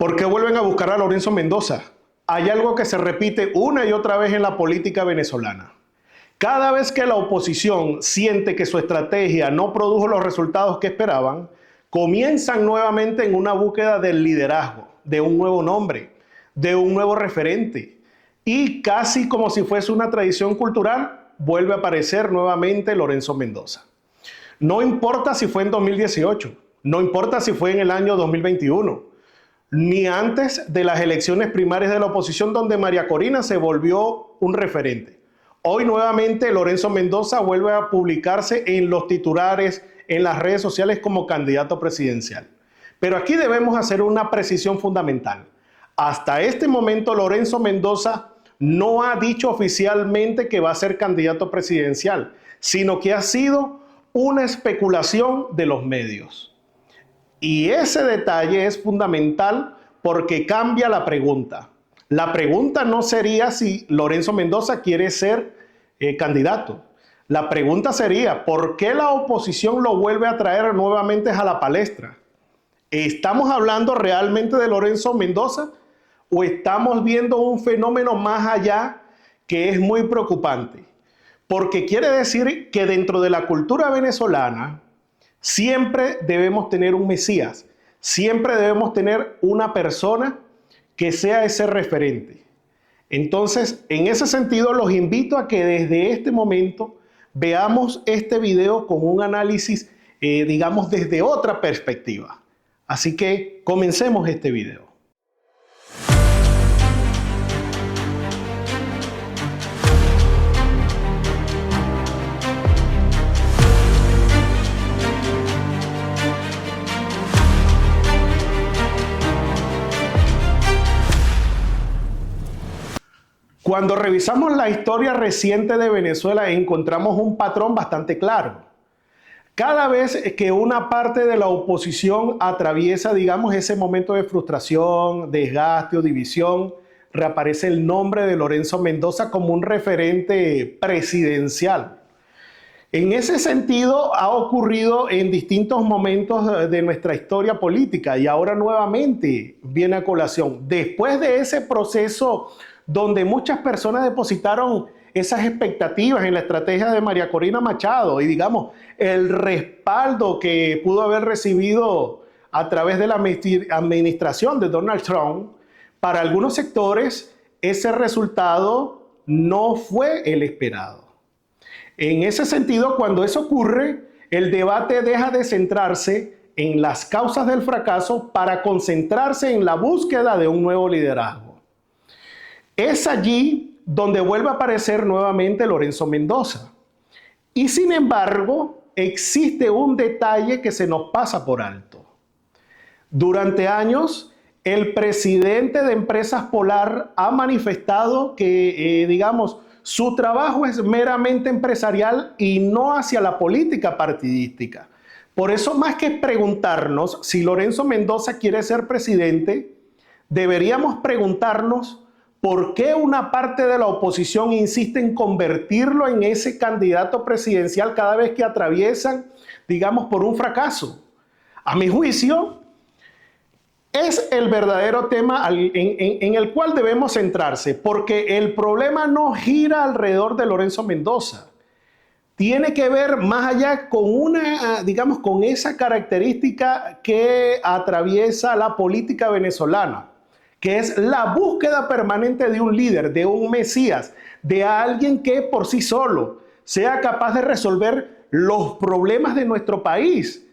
¿Por qué vuelven a buscar a Lorenzo Mendoza? Hay algo que se repite una y otra vez en la política venezolana. Cada vez que la oposición siente que su estrategia no produjo los resultados que esperaban, comienzan nuevamente en una búsqueda del liderazgo, de un nuevo nombre, de un nuevo referente. Y casi como si fuese una tradición cultural, vuelve a aparecer nuevamente Lorenzo Mendoza. No importa si fue en 2018, no importa si fue en el año 2021, ni antes de las elecciones primarias de la oposición donde María Corina se volvió un referente. Hoy nuevamente Lorenzo Mendoza vuelve a publicarse en los titulares, en las redes sociales como candidato presidencial. Pero aquí debemos hacer una precisión fundamental. Hasta este momento Lorenzo Mendoza no ha dicho oficialmente que va a ser candidato presidencial, sino que ha sido una especulación de los medios. Y ese detalle es fundamental porque cambia la pregunta. La pregunta no sería si Lorenzo Mendoza quiere ser candidato. La pregunta sería, ¿por qué la oposición lo vuelve a traer nuevamente a la palestra? ¿Estamos hablando realmente de Lorenzo Mendoza o estamos viendo un fenómeno más allá que es muy preocupante? Porque quiere decir que dentro de la cultura venezolana siempre debemos tener un Mesías, siempre debemos tener una persona que sea ese referente. Entonces, en ese sentido, los invito a que desde este momento veamos este video con un análisis, digamos, desde otra perspectiva. Así que comencemos este video. Cuando revisamos la historia reciente de Venezuela encontramos un patrón bastante claro. Cada vez que una parte de la oposición atraviesa, digamos, ese momento de frustración, desgaste o división, reaparece el nombre de Lorenzo Mendoza como un referente presidencial. En ese sentido ha ocurrido en distintos momentos de nuestra historia política y ahora nuevamente viene a colación. Después de ese proceso donde muchas personas depositaron esas expectativas en la estrategia de María Corina Machado y digamos el respaldo que pudo haber recibido a través de la administración de Donald Trump, para algunos sectores ese resultado no fue el esperado. En ese sentido, cuando eso ocurre, el debate deja de centrarse en las causas del fracaso para concentrarse en la búsqueda de un nuevo liderazgo. Es allí donde vuelve a aparecer nuevamente Lorenzo Mendoza. Y sin embargo, existe un detalle que se nos pasa por alto. Durante años, el presidente de Empresas Polar ha manifestado que, digamos, su trabajo es meramente empresarial y no hacia la política partidística. Por eso, más que preguntarnos si Lorenzo Mendoza quiere ser presidente, deberíamos preguntarnos ¿por qué una parte de la oposición insiste en convertirlo en ese candidato presidencial cada vez que atraviesan, digamos, por un fracaso? A mi juicio, es el verdadero tema en el cual debemos centrarse, porque el problema no gira alrededor de Lorenzo Mendoza. Tiene que ver más allá con digamos, con esa característica que atraviesa la política venezolana, que es la búsqueda permanente de un líder, de un Mesías, de alguien que por sí solo sea capaz de resolver los problemas de nuestro país.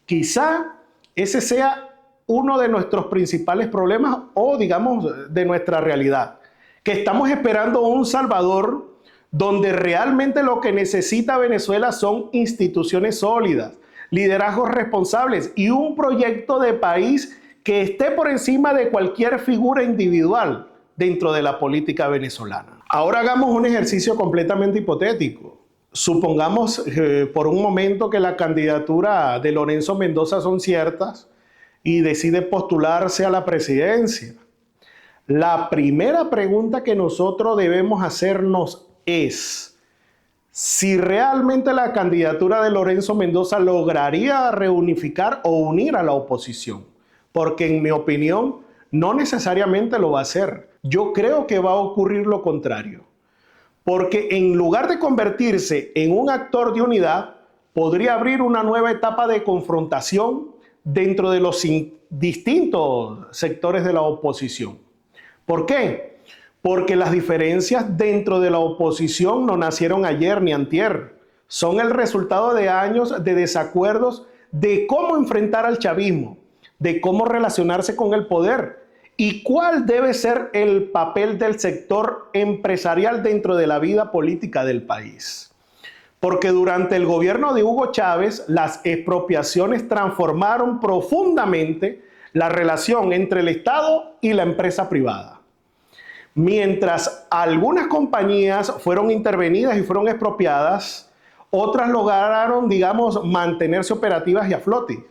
Quizá ese sea uno de nuestros principales problemas o, digamos, de nuestra realidad, que estamos esperando un Salvador donde realmente lo que necesita Venezuela son instituciones sólidas, liderazgos responsables y un proyecto de país que esté por encima de cualquier figura individual dentro de la política venezolana. Ahora hagamos un ejercicio completamente hipotético. Supongamos por un momento que la candidatura de Lorenzo Mendoza son ciertas y decide postularse a la presidencia. La primera pregunta que nosotros debemos hacernos es si realmente la candidatura de Lorenzo Mendoza lograría reunificar o unir a la oposición. Porque en mi opinión No necesariamente lo va a hacer. Yo creo que va a ocurrir lo contrario. Porque en lugar de convertirse en un actor de unidad, podría abrir una nueva etapa de confrontación dentro de los distintos sectores de la oposición. ¿Por qué? Porque las diferencias dentro de la oposición no nacieron ayer ni antier. Son el resultado de años de desacuerdos de cómo enfrentar al chavismo, de cómo relacionarse con el poder y cuál debe ser el papel del sector empresarial dentro de la vida política del país. Porque durante el gobierno de Hugo Chávez, las expropiaciones transformaron profundamente la relación entre el Estado y la empresa privada. Mientras algunas compañías fueron intervenidas y fueron expropiadas, otras lograron, digamos, mantenerse operativas y a flote.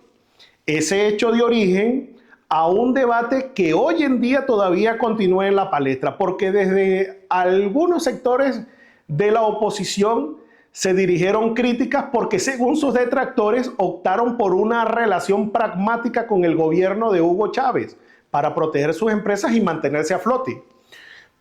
Ese hecho dio origen a un debate que hoy en día todavía continúa en la palestra, porque desde algunos sectores de la oposición se dirigieron críticas porque, según sus detractores, optaron por una relación pragmática con el gobierno de Hugo Chávez para proteger sus empresas y mantenerse a flote.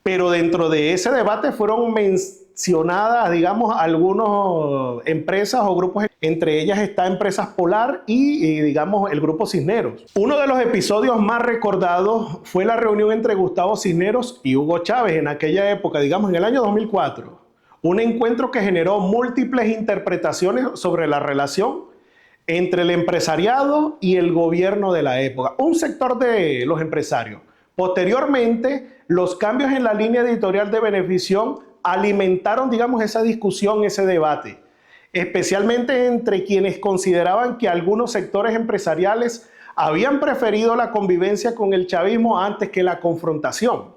Pero dentro de ese debate fueron mencionadas, digamos, algunas empresas o grupos. Entre ellas está Empresas Polar y, digamos, el Grupo Cisneros. Uno de los episodios más recordados fue la reunión entre Gustavo Cisneros y Hugo Chávez en aquella época, digamos, en el año 2004. Un encuentro que generó múltiples interpretaciones sobre la relación entre el empresariado y el gobierno de la época, un sector de los empresarios. Posteriormente, los cambios en la línea editorial de Venevisión alimentaron, digamos, esa discusión, ese debate, especialmente entre quienes consideraban que algunos sectores empresariales habían preferido la convivencia con el chavismo antes que la confrontación.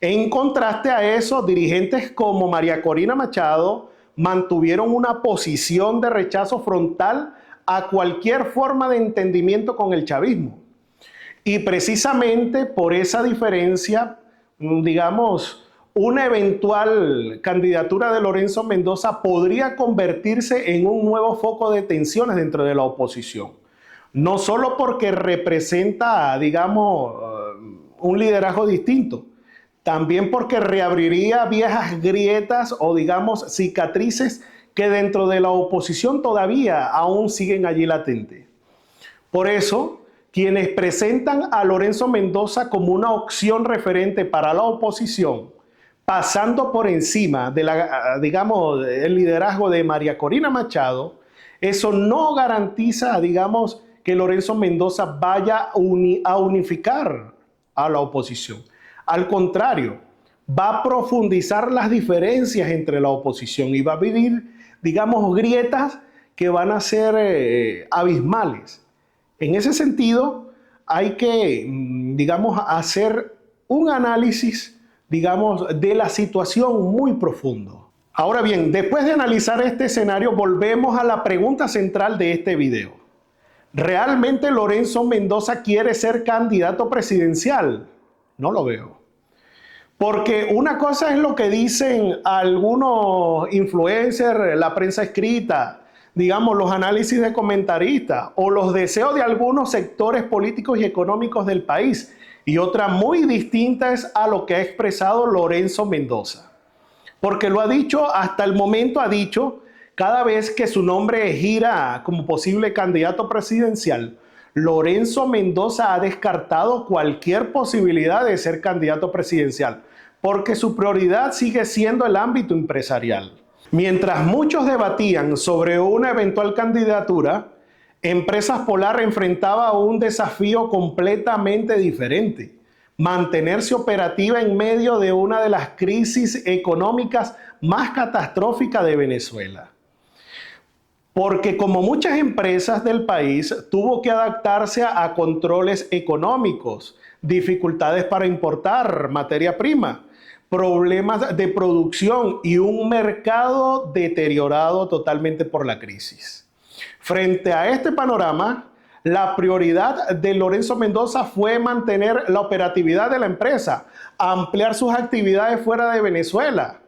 En contraste a eso, dirigentes como María Corina Machado mantuvieron una posición de rechazo frontal a cualquier forma de entendimiento con el chavismo. Y precisamente por esa diferencia, digamos, una eventual candidatura de Lorenzo Mendoza podría convertirse en un nuevo foco de tensiones dentro de la oposición. No solo porque representa, digamos, un liderazgo distinto, también porque reabriría viejas grietas o, digamos, cicatrices que dentro de la oposición todavía aún siguen allí latentes. Por eso, quienes presentan a Lorenzo Mendoza como una opción referente para la oposición, pasando por encima de digamos, el liderazgo de María Corina Machado, eso no garantiza, digamos, que Lorenzo Mendoza vaya a unificar a la oposición. Al contrario, va a profundizar las diferencias entre la oposición y va a vivir, digamos, grietas que van a ser abismales. En ese sentido, hay que, digamos, hacer un análisis, digamos, de la situación muy profundo. Ahora bien, después de analizar este escenario, volvemos a la pregunta central de este video. ¿Realmente Lorenzo Mendoza quiere ser candidato presidencial? No lo veo. Porque una cosa es lo que dicen algunos influencers, la prensa escrita, digamos, los análisis de comentaristas o los deseos de algunos sectores políticos y económicos del país. Y otra muy distinta es a lo que ha expresado Lorenzo Mendoza. Porque lo ha dicho, hasta el momento ha dicho, cada vez que su nombre gira como posible candidato presidencial, Lorenzo Mendoza ha descartado cualquier posibilidad de ser candidato presidencial, porque su prioridad sigue siendo el ámbito empresarial. Mientras muchos debatían sobre una eventual candidatura, Empresas Polar enfrentaba un desafío completamente diferente: mantenerse operativa en medio de una de las crisis económicas más catastróficas de Venezuela. Porque como muchas empresas del país, tuvo que adaptarse a controles económicos, dificultades para importar materia prima, problemas de producción y un mercado deteriorado totalmente por la crisis. Frente a este panorama, la prioridad de Lorenzo Mendoza fue mantener la operatividad de la empresa, ampliar sus actividades fuera de Venezuela,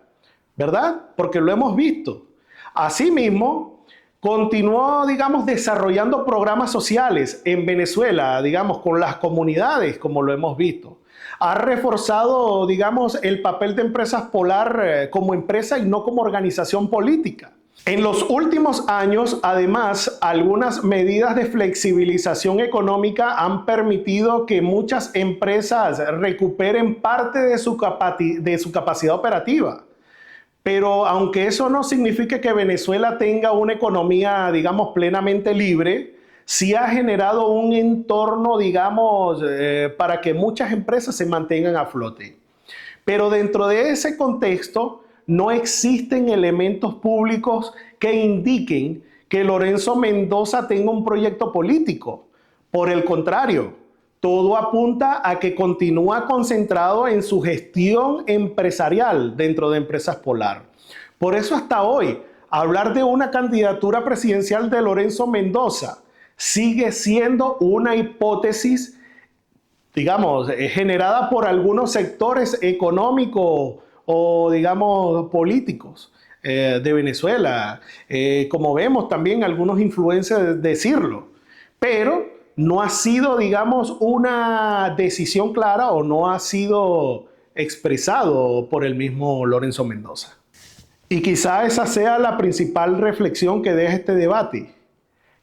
¿verdad? Porque lo hemos visto. Asimismo, continuó, digamos, desarrollando programas sociales en Venezuela, digamos, con las comunidades, como lo hemos visto. Ha reforzado, digamos, el papel de Empresas Polar como empresa y no como organización política. En los últimos años, además, algunas medidas de flexibilización económica han permitido que muchas empresas recuperen parte de su capacidad operativa. Pero aunque eso no signifique que Venezuela tenga una economía, digamos, plenamente libre, sí ha generado un entorno, digamos, para que muchas empresas se mantengan a flote. Pero dentro de ese contexto no existen elementos públicos que indiquen que Lorenzo Mendoza tenga un proyecto político. Por el contrario, todo apunta a que continúa concentrado en su gestión empresarial dentro de Empresas Polar. Por eso hasta hoy, hablar de una candidatura presidencial de Lorenzo Mendoza sigue siendo una hipótesis, digamos, generada por algunos sectores económicos o, digamos, políticos de Venezuela. Como vemos también algunos influencers decirlo, pero no ha sido, digamos, una decisión clara o no ha sido expresado por el mismo Lorenzo Mendoza. Y quizá esa sea la principal reflexión que deja este debate.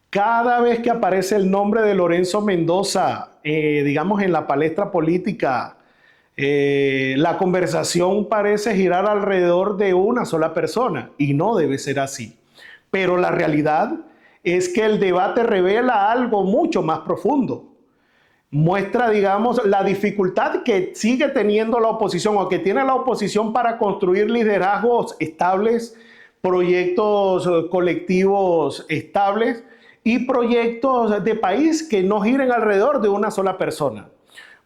Cada vez que aparece el nombre de Lorenzo Mendoza, digamos, en la palestra política, la conversación parece girar alrededor de una sola persona y no debe ser así. Pero la realidad es que el debate revela algo mucho más profundo. Muestra, digamos, la dificultad que sigue teniendo la oposición o que tiene la oposición para construir liderazgos estables, proyectos colectivos estables y proyectos de país que no giren alrededor de una sola persona.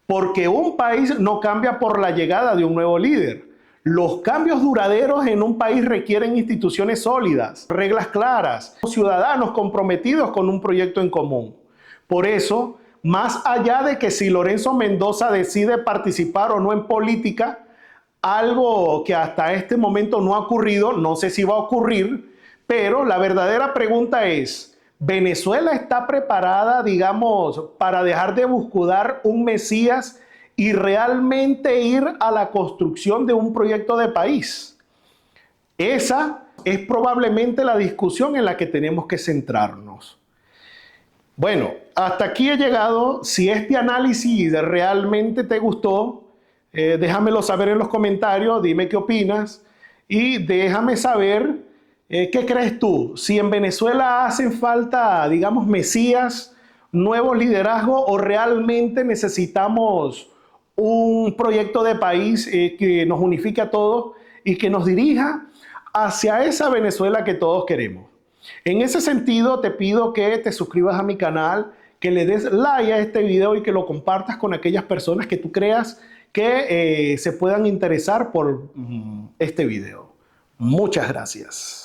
Porque un país no cambia por la llegada de un nuevo líder. Los cambios duraderos en un país requieren instituciones sólidas, reglas claras, ciudadanos comprometidos con un proyecto en común. Por eso, más allá de que si Lorenzo Mendoza decide participar o no en política, algo que hasta este momento no ha ocurrido, no sé si va a ocurrir, pero la verdadera pregunta es, ¿Venezuela está preparada, digamos, para dejar de buscar un Mesías y realmente ir a la construcción de un proyecto de país? Esa es probablemente la discusión en la que tenemos que centrarnos. Bueno, hasta aquí he llegado. Si este análisis realmente te gustó, déjamelo saber en los comentarios, dime qué opinas y déjame saber qué crees tú. Si en Venezuela hacen falta, digamos, mesías, nuevos liderazgos o realmente necesitamos un proyecto de país que nos unifique a todos y que nos dirija hacia esa Venezuela que todos queremos. En ese sentido, te pido que te suscribas a mi canal, que le des like a este video y que lo compartas con aquellas personas que tú creas que se puedan interesar por este video. Muchas gracias.